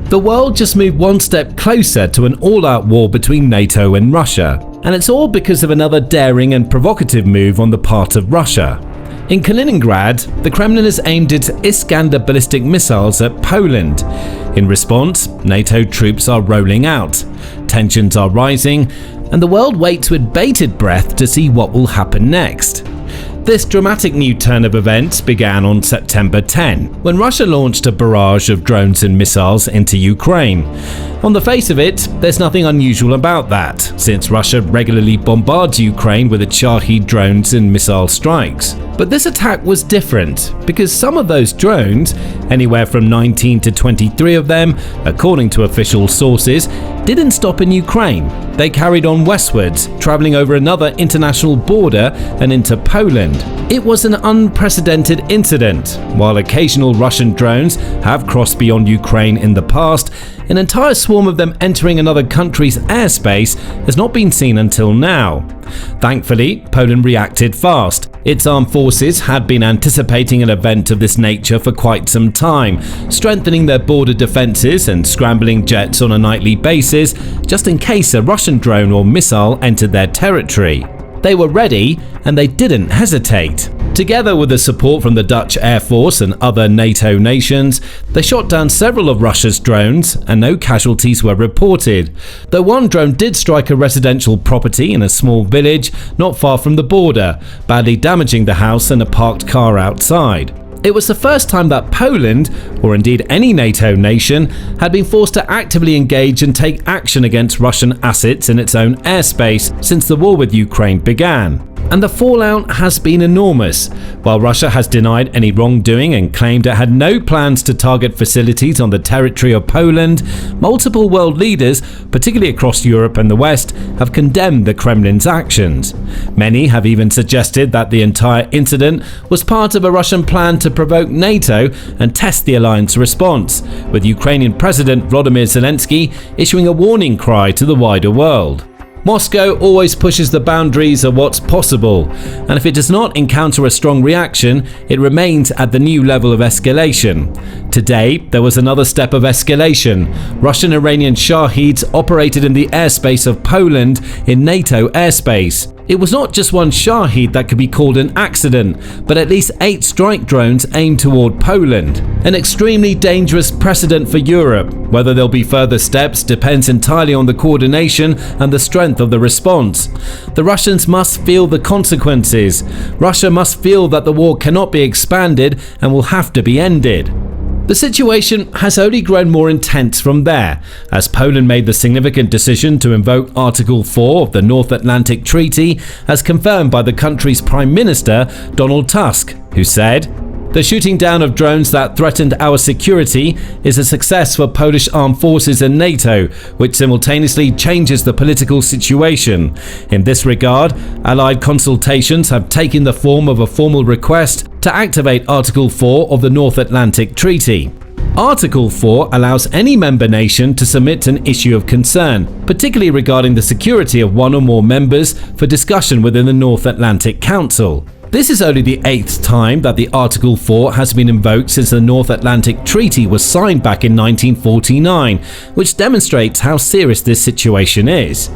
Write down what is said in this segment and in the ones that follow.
The world just moved one step closer to an all-out war between NATO and Russia, and it's all because of another daring and provocative move on the part of Russia. In Kaliningrad, the Kremlin has aimed its Iskander ballistic missiles at Poland. In response, NATO troops are rolling out. Tensions are rising, and the world waits with bated breath to see what will happen next. This dramatic new turn of events began on September 10, when Russia launched a barrage of drones and missiles into Ukraine. On the face of it, there's nothing unusual about that, since Russia regularly bombards Ukraine with its Shahed drones and missile strikes. But this attack was different, because some of those drones, anywhere from 19 to 23 of them, according to official sources, didn't stop in Ukraine. They carried on westwards, traveling over another international border and into Poland. It was an unprecedented incident. While occasional Russian drones have crossed beyond Ukraine in the past, an entire swarm of them entering another country's airspace has not been seen until now. Thankfully, Poland reacted fast. Its armed forces had been anticipating an event of this nature for quite some time, strengthening their border defenses and scrambling jets on a nightly basis just in case a Russian drone or missile entered their territory. They were ready, and they didn't hesitate. Together with the support from the Dutch Air Force and other NATO nations, they shot down several of Russia's drones, and no casualties were reported. Though one drone did strike a residential property in a small village not far from the border, badly damaging the house and a parked car outside. It was the first time that Poland, or indeed any NATO nation, had been forced to actively engage and take action against Russian assets in its own airspace since the war with Ukraine began. And the fallout has been enormous. While Russia has denied any wrongdoing and claimed it had no plans to target facilities on the territory of Poland, multiple world leaders, particularly across Europe and the West, have condemned the Kremlin's actions. Many have even suggested that the entire incident was part of a Russian plan to provoke NATO and test the alliance response, with Ukrainian President Volodymyr Zelensky issuing a warning cry to the wider world. Moscow always pushes the boundaries of what's possible, and if it does not encounter a strong reaction, it remains at the new level of escalation. Today, there was another step of escalation. Russian-Iranian Shaheds operated in the airspace of Poland in NATO airspace. It was not just one Shahed that could be called an accident, but at least 8 strike drones aimed toward Poland. An extremely dangerous precedent for Europe. Whether there'll be further steps depends entirely on the coordination and the strength of the response. The Russians must feel the consequences. Russia must feel that the war cannot be expanded and will have to be ended. The situation has only grown more intense from there, as Poland made the significant decision to invoke Article 4 of the North Atlantic Treaty, as confirmed by the country's Prime Minister, Donald Tusk, who said, "The shooting down of drones that threatened our security is a success for Polish armed forces and NATO, which simultaneously changes the political situation. In this regard, Allied consultations have taken the form of a formal request to activate Article 4 of the North Atlantic Treaty." Article 4 allows any member nation to submit an issue of concern, particularly regarding the security of one or more members, for discussion within the North Atlantic Council. This is only the 8th time that the Article 4 has been invoked since the North Atlantic Treaty was signed back in 1949, which demonstrates how serious this situation is.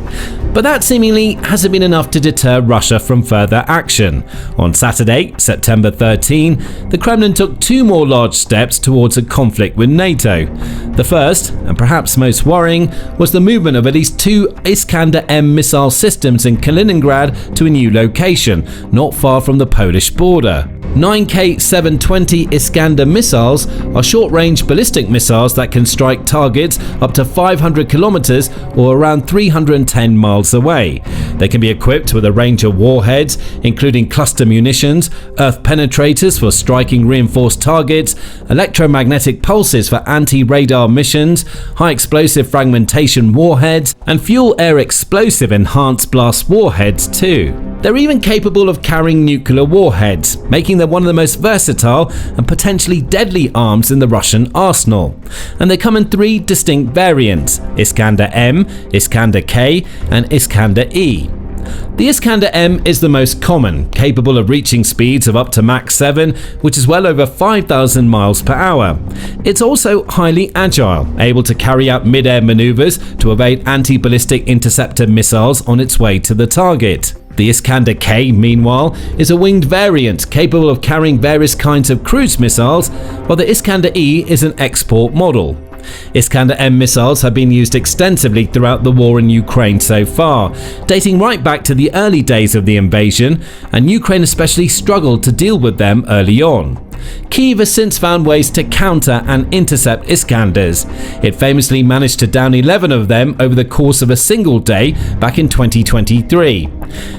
But that seemingly hasn't been enough to deter Russia from further action. On Saturday, September 13, the Kremlin took 2 more large steps towards a conflict with NATO. The first, and perhaps most worrying, was the movement of at least 2 Iskander-M missile systems in Kaliningrad to a new location, not far from the Polish border. 9K-720 Iskander missiles are short-range ballistic missiles that can strike targets up to 500 kilometers or around 310 miles away. They can be equipped with a range of warheads, including cluster munitions, earth penetrators for striking reinforced targets, electromagnetic pulses for anti-radar missions, high-explosive fragmentation warheads, and fuel-air explosive enhanced blast warheads too. They're even capable of carrying nuclear warheads, making them one of the most versatile and potentially deadly arms in the Russian arsenal. And they come in 3 distinct variants: Iskander-M, Iskander-K, and Iskander-E. The Iskander-M is the most common, capable of reaching speeds of up to Mach 7, which is well over 5,000 miles per hour. It's also highly agile, able to carry out mid-air maneuvers to evade anti-ballistic interceptor missiles on its way to the target. The Iskander-K, meanwhile, is a winged variant capable of carrying various kinds of cruise missiles, while the Iskander-E is an export model. Iskander-M missiles have been used extensively throughout the war in Ukraine so far, dating right back to the early days of the invasion, and Ukraine especially struggled to deal with them early on. Kyiv has since found ways to counter and intercept Iskanders. It famously managed to down 11 of them over the course of a single day back in 2023.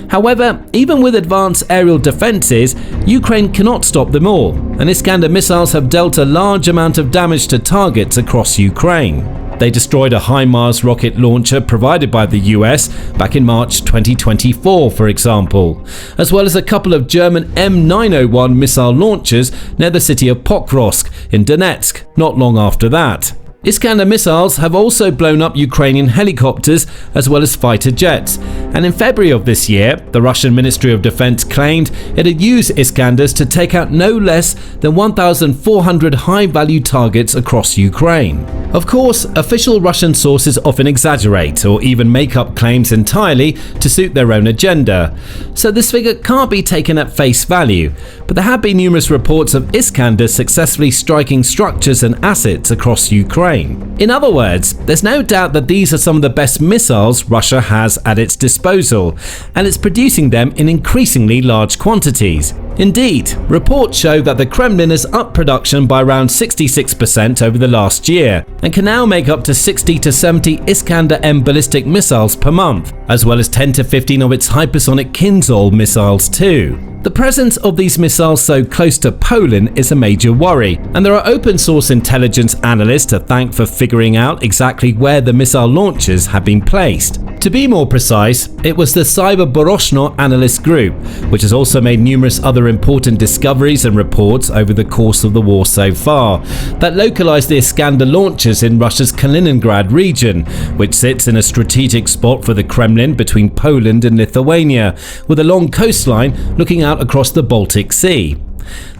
However, even with advanced aerial defences, Ukraine cannot stop them all, and Iskander missiles have dealt a large amount of damage to targets across Ukraine. They destroyed a HIMARS rocket launcher provided by the US back in March 2024, for example, as well as a couple of German M901 missile launchers near the city of Pokrovsk in Donetsk not long after that. Iskander missiles have also blown up Ukrainian helicopters as well as fighter jets, and in February of this year, the Russian Ministry of Defense claimed it had used Iskanders to take out no less than 1,400 high-value targets across Ukraine. Of course, official Russian sources often exaggerate or even make up claims entirely to suit their own agenda, so this figure can't be taken at face value, but there have been numerous reports of Iskanders successfully striking structures and assets across Ukraine. In other words, there's no doubt that these are some of the best missiles Russia has at its disposal, and it's producing them in increasingly large quantities. Indeed, reports show that the Kremlin has upped production by around 66% over the last year, and can now make up to 60 to 70 Iskander-M ballistic missiles per month, as well as 10 to 15 of its hypersonic Kinzhal missiles too. The presence of these missiles so close to Poland is a major worry, and there are open source intelligence analysts to thank for figuring out exactly where the missile launchers have been placed. To be more precise, it was the Cyber-Boroshno analyst group, which has also made numerous other important discoveries and reports over the course of the war so far, that localized the Iskander launchers in Russia's Kaliningrad region, which sits in a strategic spot for the Kremlin between Poland and Lithuania, with a long coastline looking out across the Baltic Sea.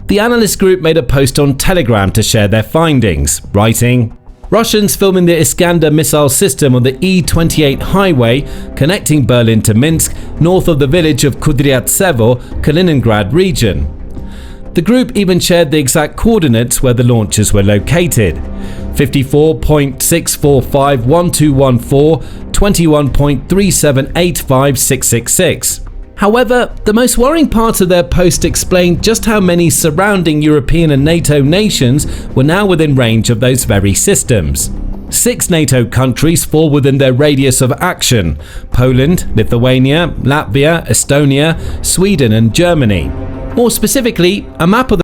The analyst group made a post on Telegram to share their findings, writing, "Russians filming the Iskander missile system on the E28 highway connecting Berlin to Minsk, north of the village of Kudryatsevo, Kaliningrad region." The group even shared the exact coordinates where the launchers were located: 54.6451214, 21.3785666. However, the most worrying part of their post explained just how many surrounding European and NATO nations were now within range of those very systems. 6 NATO countries fall within their radius of action: Poland, Lithuania, Latvia, Estonia, Sweden and Germany. More specifically, a map of